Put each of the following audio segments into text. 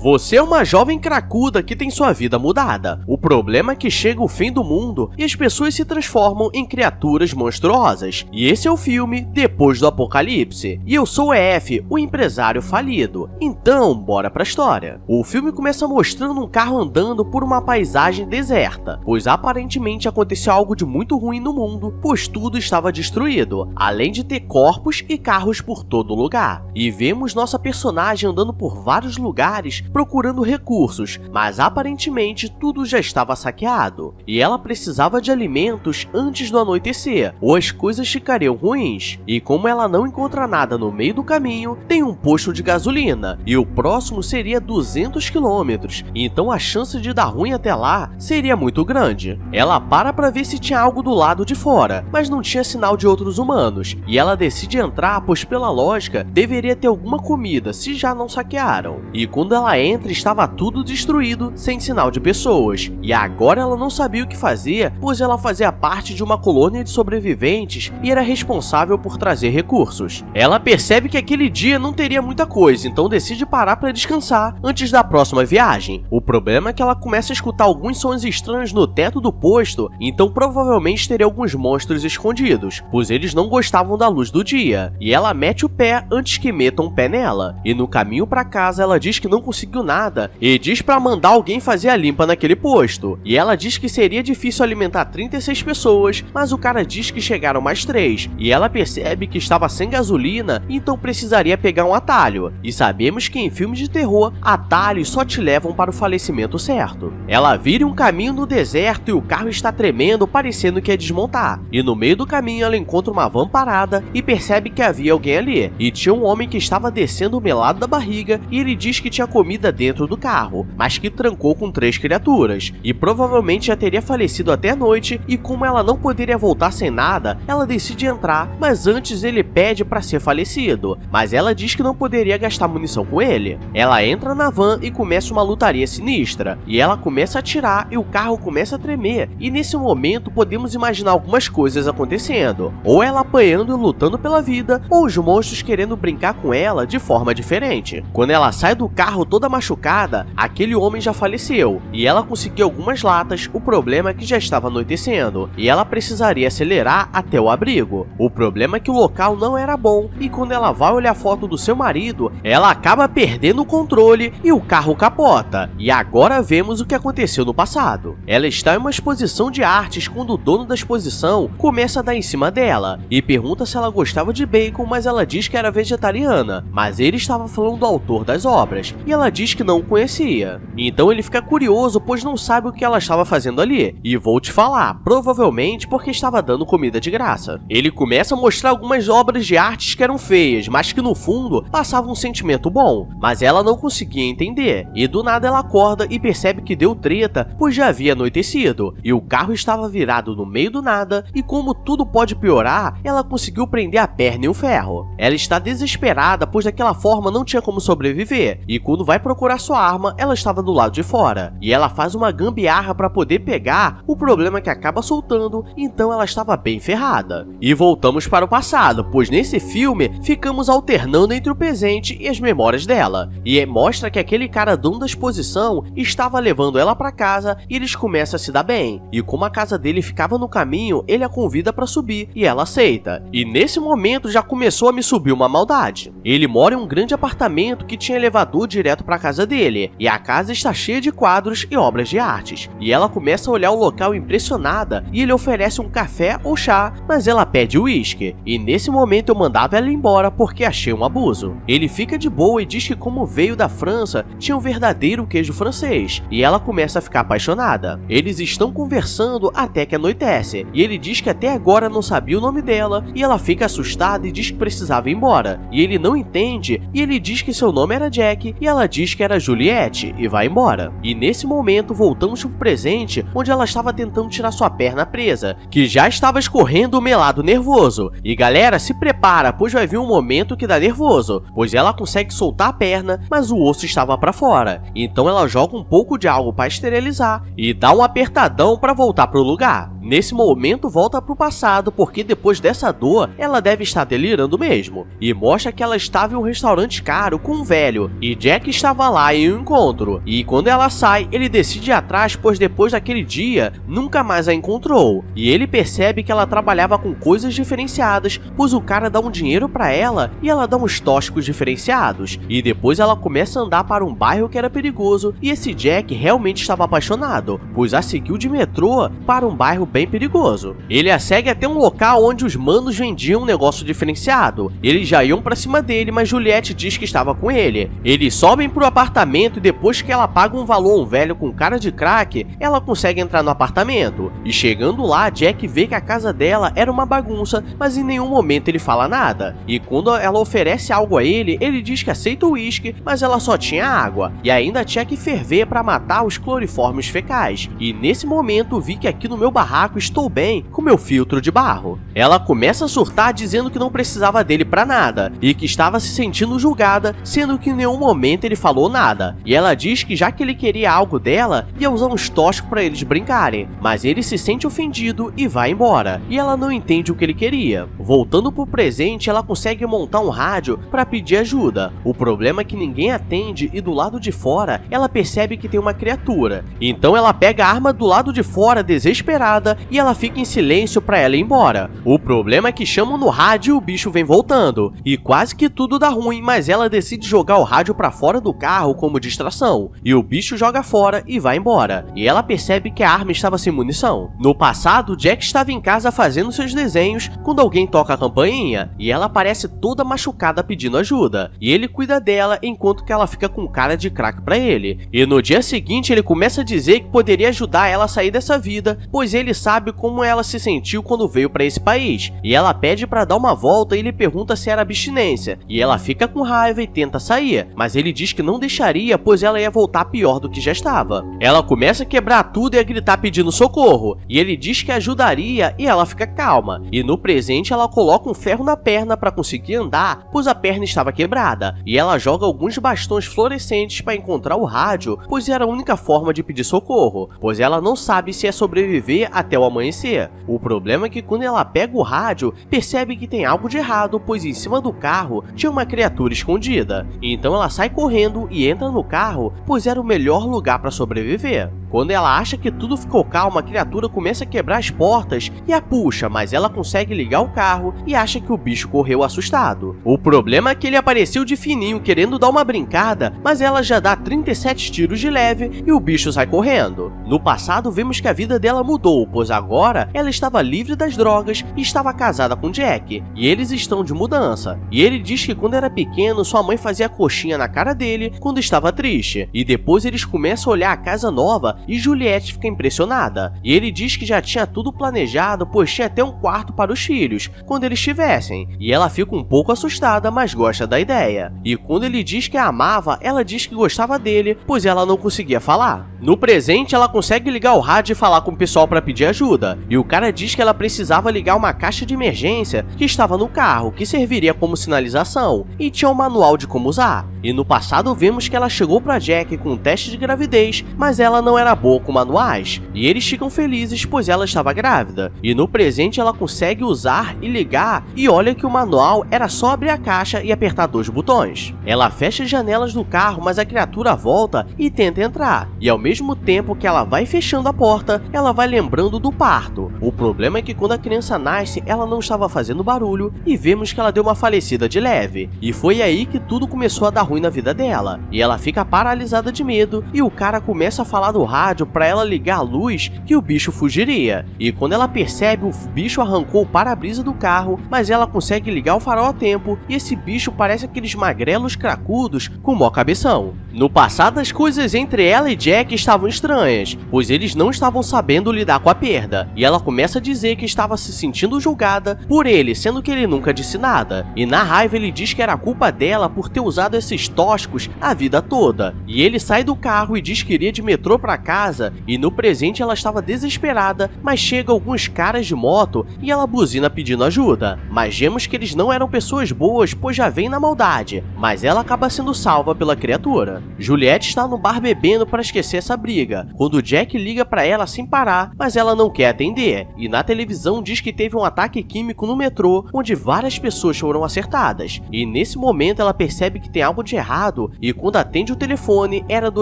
Você é uma jovem cracuda que tem sua vida mudada. O problema é que chega o fim do mundo e as pessoas se transformam em criaturas monstruosas. E esse é o filme Depois do Apocalipse. E eu sou o EF, o empresário falido. Então, bora pra história. O filme começa mostrando um carro andando por uma paisagem deserta, pois aparentemente aconteceu algo de muito ruim no mundo, pois tudo estava destruído, além de ter corpos e carros por todo lugar. E vemos nossa personagem andando por vários lugares procurando recursos, mas aparentemente tudo já estava saqueado, e ela precisava de alimentos antes do anoitecer, ou as coisas ficariam ruins. E como ela não encontra nada no meio do caminho, tem um posto de gasolina, e o próximo seria 200 km, então a chance de dar ruim até lá seria muito grande. Ela para ver se tinha algo do lado de fora, mas não tinha sinal de outros humanos, e ela decide entrar, pois pela lógica, deveria ter alguma comida, se já não saquearam. E quando ela entra, estava tudo destruído, sem sinal de pessoas. E agora ela não sabia o que fazer, pois ela fazia parte de uma colônia de sobreviventes e era responsável por trazer recursos. Ela percebe que aquele dia não teria muita coisa, então decide parar para descansar antes da próxima viagem. O problema é que ela começa a escutar alguns sons estranhos no teto do posto, então provavelmente teria alguns monstros escondidos, pois eles não gostavam da luz do dia. E ela mete o pé antes que metam o pé nela. E no caminho para casa ela diz que não conseguiu nada e diz para mandar alguém fazer a limpa naquele posto. E ela diz que seria difícil alimentar 36 pessoas, mas o cara diz que chegaram mais 3. E ela percebe que estava sem gasolina, então precisaria pegar um atalho. E sabemos que em filmes de terror, atalhos só te levam para o falecimento certo. Ela vira um caminho no deserto e o carro está tremendo, parecendo que ia desmontar. E no meio do caminho ela encontra uma van parada e percebe que havia alguém ali. E tinha um homem que estava descendo o melado da barriga e ele diz que tinha comida dentro do carro, mas que trancou com 3 criaturas. E provavelmente já teria falecido até a noite, e como ela não poderia voltar sem nada, ela decide entrar, mas antes ele pede para ser falecido. Mas ela diz que não poderia gastar munição com ele. Ela entra na van e começa uma lutaria sinistra. E ela começa a atirar e o carro começa a tremer. E nesse momento podemos imaginar algumas coisas acontecendo. Ou ela apanhando e lutando pela vida, ou os monstros querendo brincar com ela de forma diferente. Quando ela sai do carro toda machucada, aquele homem já faleceu. E ela conseguiu algumas latas, o problema é que já estava anoitecendo. E ela precisaria acelerar até o abrigo. O problema é que o local não era bom. E quando ela vai olhar a foto do seu marido, ela acaba perdendo o controle e o carro capota. E agora vemos o que aconteceu no passado. Ela está em uma exposição de artes quando o dono da exposição começa a dar em cima dela e pergunta se ela gostava de bacon, mas ela diz que era vegetariana, mas ele estava falando do autor das obras e ela diz que não o conhecia. Então ele fica curioso, pois não sabe o que ela estava fazendo ali, e vou te falar, provavelmente porque estava dando comida de graça. Ele começa a mostrar algumas obras de artes que eram feias, mas que no fundo passavam um sentimento bom, mas ela não conseguia entender, e do nada ela acorda e percebe que deu treta, pois já havia anoitecido, e o carro estava virado no meio do nada, e como tudo pode piorar, ela conseguiu prender a perna em um ferro. Ela está desesperada, pois daquela forma não tinha como sobreviver, e quando vai procurar sua arma, ela estava do lado de fora, e ela faz uma gambiarra para poder pegar, o problema é que acaba soltando, então ela estava bem ferrada. E voltamos para o passado, pois nesse filme ficamos alternando entre o presente e as memórias dela, e mostra que aquele cara dono da exposição estava levando ela para casa e eles começam a se dar bem, e como a casa dele ficava no caminho, ele a convida para subir e ela aceita. E nesse momento já começou a me subir uma maldade. Ele mora em um grande apartamento que tinha elevador direto para a casa dele, e a casa está cheia de quadros e obras de artes. E ela começa a olhar o local impressionada e ele oferece um café ou chá, mas ela pede uísque. E nesse momento eu mandava ela embora porque achei um abuso. Ele fica de boa e diz que como veio da França, tinha um verdadeiro queijo francês, e ela começa a ficar apaixonada. Eles estão conversando até que anoitece, e ele diz que até agora não sabia o nome dela, e ela fica assustada e diz que precisava ir embora, e ele não entende, e ele diz que seu nome era Jack, e ela diz que era Juliette, e vai embora. E nesse momento voltamos pro presente, onde ela estava tentando tirar sua perna presa, que já estava escorrendo o melado nervoso. E galera, se prepara, pois vai vir um momento que dá nervoso, pois ela consegue soltar a perna, mas o osso estava para fora. Então ela joga um pouco de algo para esterilizar e dá um apertadão para voltar pro lugar. Nesse momento volta pro passado, porque depois dessa dor, ela deve estar delirando mesmo, e mostra que ela estava em um restaurante caro com um velho, e Jack estava lá em um encontro, e quando ela sai, ele decide ir atrás, pois depois daquele dia, nunca mais a encontrou, e ele percebe que ela trabalhava com coisas diferenciadas, pois o cara dá um dinheiro pra ela, e ela dá uns tóxicos diferenciados, e depois ela começa a andar para um bairro que era perigoso, e esse Jack realmente estava apaixonado, pois a seguiu de metrô para um bairro bem perigoso. Ele a segue até um local onde os manos vendiam um negócio diferenciado. Eles já iam pra cima dele, mas Juliette diz que estava com ele. Eles sobem pro apartamento e depois que ela paga um valor a um velho com cara de crack, ela consegue entrar no apartamento. E chegando lá, Jack vê que a casa dela era uma bagunça, mas em nenhum momento ele fala nada. E quando ela oferece algo a ele, ele diz que aceita o uísque, mas ela só tinha água. E ainda tinha que ferver para matar os cloriformes fecais. E nesse momento vi que aqui no meu barraco estou bem com meu filtro de barro. Ela começa a surtar dizendo que não precisava dele pra nada e que estava se sentindo julgada, sendo que em nenhum momento ele falou nada. E ela diz que já que ele queria algo dela, ia usar uns tóxicos pra eles brincarem, mas ele se sente ofendido e vai embora. E ela não entende o que ele queria. Voltando pro presente, ela consegue montar um rádio pra pedir ajuda. O problema é que ninguém atende e do lado de fora ela percebe que tem uma criatura. Então ela pega a arma do lado de fora desesperada e ela fica em silêncio pra ela ir embora. O problema é que chamam no rádio e o bicho vem voltando. E quase que tudo dá ruim, mas ela decide jogar o rádio pra fora do carro como distração. E o bicho joga fora e vai embora. E ela percebe que a arma estava sem munição. No passado, Jack estava em casa fazendo seus desenhos quando alguém toca a campainha e ela aparece toda machucada pedindo ajuda. E ele cuida dela enquanto que ela fica com cara de crack pra ele. E no dia seguinte ele começa a dizer que poderia ajudar ela a sair dessa vida, pois ele sabe como ela se sentiu quando veio pra esse país. E ela pede pra dar uma volta e ele pergunta se era abstinência. E ela fica com raiva e tenta sair, mas ele diz que não deixaria, pois ela ia voltar pior do que já estava. Ela começa a quebrar tudo e a gritar pedindo socorro, e ele diz que ajudaria e ela fica calma. E no presente ela coloca um ferro na perna pra conseguir andar, pois a perna estava quebrada. E ela joga alguns bastões fluorescentes para encontrar o rádio, pois era a única forma de pedir socorro, pois ela não sabe se é sobreviver até o amanhecer. O problema é que quando ela pega o rádio, percebe que tem algo de errado, pois em cima do carro tinha uma criatura escondida. Então ela sai correndo e entra no carro, pois era o melhor lugar para sobreviver. Quando ela acha que tudo ficou calmo, a criatura começa a quebrar as portas e a puxa, mas ela consegue ligar o carro e acha que o bicho correu assustado. O problema é que ele apareceu de fininho querendo dar uma brincada, mas ela já dá 37 tiros de leve e o bicho sai correndo. No passado vemos que a vida dela mudou, pois agora ela estava livre das drogas e estava casada com Jack, e eles estão de mudança. E ele diz que quando era pequeno sua mãe fazia coxinha na cara dele quando estava triste, e depois eles começam a olhar a casa nova e Juliette fica impressionada. E ele diz que já tinha tudo planejado, pois tinha até um quarto para os filhos, quando eles estivessem. E ela fica um pouco assustada, mas gosta da ideia. E quando ele diz que a amava, ela diz que gostava dele, pois ela não conseguia falar. No presente, ela consegue ligar o rádio e falar com o pessoal para pedir ajuda. E o cara diz que ela precisava ligar uma caixa de emergência que estava no carro, que serviria como sinalização, e tinha um manual de como usar. E no passado vemos que ela chegou para Jack com um teste de gravidez, mas ela não era boa com manuais, e eles ficam felizes pois ela estava grávida. E no presente ela consegue usar e ligar, e olha que o manual era só abrir a caixa e apertar 2 botões. Ela fecha as janelas do carro, mas a criatura volta e tenta entrar, e ao mesmo tempo que ela vai fechando a porta, ela vai lembrando do parto. O problema é que quando a criança nasce, ela não estava fazendo barulho, e vemos que ela deu uma falecida de leve. E foi aí que tudo começou a dar ruim na vida dela, e ela fica paralisada de medo, e o cara começa a falar do rádio para ela ligar a luz que o bicho fugiria. E quando ela percebe, o bicho arrancou o para-brisa do carro, mas ela consegue ligar o farol a tempo, e esse bicho parece aqueles magrelos cracudos com mó cabeção. No passado, as coisas entre ela e Jack estavam estranhas, pois eles não estavam sabendo lidar com a perda, e ela começa a dizer que estava se sentindo julgada por ele, sendo que ele nunca disse nada. E na raiva ele diz que era culpa dela por ter usado esses tóxicos a vida toda. E ele sai do carro e diz que iria de metrô para casa, e no presente ela estava desesperada, mas chega alguns caras de moto e ela buzina pedindo ajuda. Mas vemos que eles não eram pessoas boas, pois já vêm na maldade, mas ela acaba sendo salva pela criatura. Juliette está no bar bebendo para esquecer essa briga, quando Jack liga para ela sem parar, mas ela não quer atender, e na televisão diz que teve um ataque químico no metrô, onde várias pessoas foram acertadas, e nesse momento ela percebe que tem algo de errado, e quando atende o telefone, era do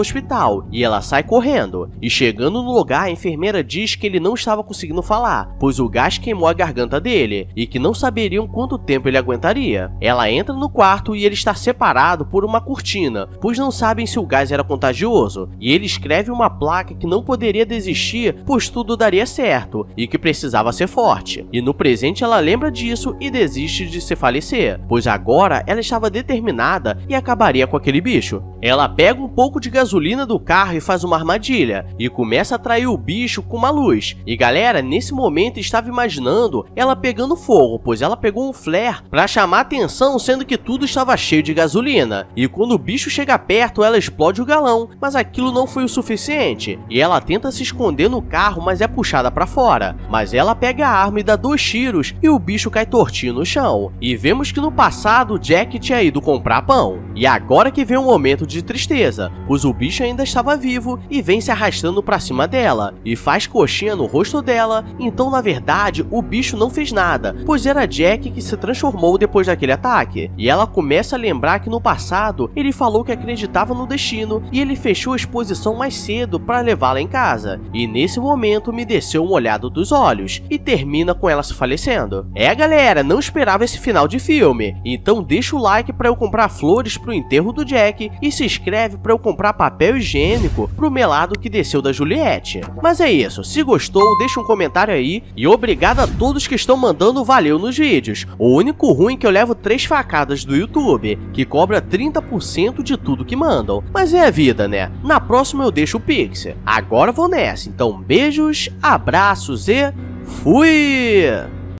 hospital, e ela sai correndo, e chegando no lugar, a enfermeira diz que ele não estava conseguindo falar, pois o gás queimou a garganta dele, e que não saberiam quanto tempo ele aguentaria. Ela entra no quarto e ele está separado por uma cortina, pois não sabem se o gás era contagioso, e ele escreve uma placa que não poderia desistir, pois tudo daria certo, e que precisava ser forte. E no presente ela lembra disso e desiste de se falecer, pois agora ela estava determinada e acabaria com aquele bicho. Ela pega um pouco de gasolina do carro e faz uma armadilha, e começa a atrair o bicho com uma luz. E galera, nesse momento estava imaginando ela pegando fogo, pois ela pegou um flare para chamar atenção, sendo que tudo estava cheio de gasolina. E quando o bicho chega perto, ela explode o galão, mas aquilo não foi o suficiente, e ela tenta se esconder no carro, mas é puxada para fora. Mas ela pega a arma e dá 2 tiros, e o bicho cai tortinho no chão. E vemos que no passado, Jack tinha ido comprar pão. E agora que vem um momento de tristeza, pois o bicho ainda estava vivo e vem se arrastando para cima dela, e faz coxinha no rosto dela. Então na verdade, o bicho não fez nada, pois era Jack que se transformou depois daquele ataque. E ela começa a lembrar que no passado, ele falou que acreditava no destino, e ele fechou a exposição mais cedo para levá-la em casa. E nesse momento me desceu um olhado dos olhos, e termina com ela se falecendo. Galera, não esperava esse final de filme, então deixa o like para eu comprar flores pro enterro do Jack, e se inscreve para eu comprar papel higiênico pro melado que desceu da Juliette. Mas é isso, se gostou, deixa um comentário aí, e obrigado a todos que estão mandando valeu nos vídeos. O único ruim é que eu levo 3 facadas do YouTube, que cobra 30% de tudo que mandam. Mas é a vida, né? Na próxima eu deixo o Pix. Agora vou nessa, então beijos, abraços e fui!